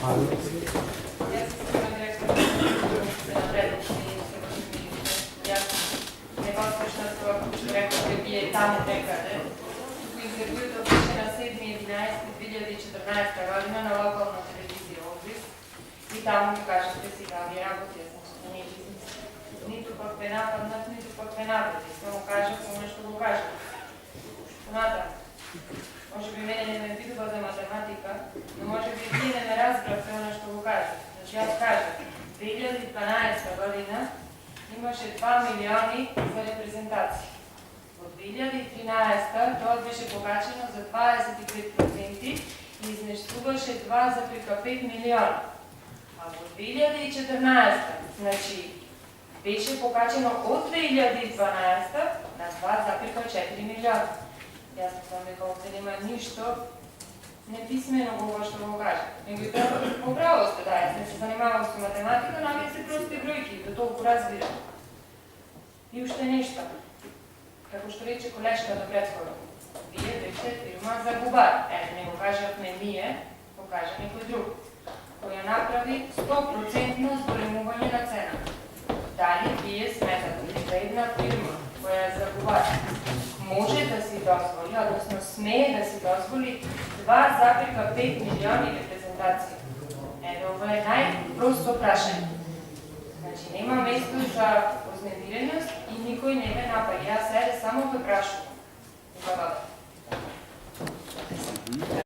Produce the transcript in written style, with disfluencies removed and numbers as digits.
Јас сум директор на предишни јас не поспешно тоа што реков вие таму некаде. Интервјуто беше на 7.11.2014 година на локална телевизија Обрис и таму ми кажете сега ви работи, јас не е бизнес. Ниту пак ме нападнат, ниту пак ме напади. Само кажат, само нешто го кажат. Понатаму. Може би мене не ме видува за математика, но може би вие не ме разбрате оно што го кажат. Значи јас кажам, 2012 година имаше 2 милиони за репрезентација. Во 2013 тоа беше покачено за 25% и изнесуваше 2,5 милиона. А во 2014, значи, беше покачено од 2012 на 2,4 милиона. Јас мислам дека овде нема ништо неписмено ова што го кажа. Меѓутоа, поправо сте, да, јас не се занимавам со математика, но овие се прости бројки, до толку разбирам. И уште нешто. Како што рече колешката претходно, вие беше фирма за губар. Не го кажавме ние, го кажа некој друг, која направи 100% зголемување на цена. Дали вие сметате дека една фирма која е за губар може да си дозволи, односно смее да си дозволи 2,5 милиони репрезентации? Ова е најпросто прашање. Значи, нема место за вознемиреност и никој не ме напаѓа. Јас сега само ве прашувам.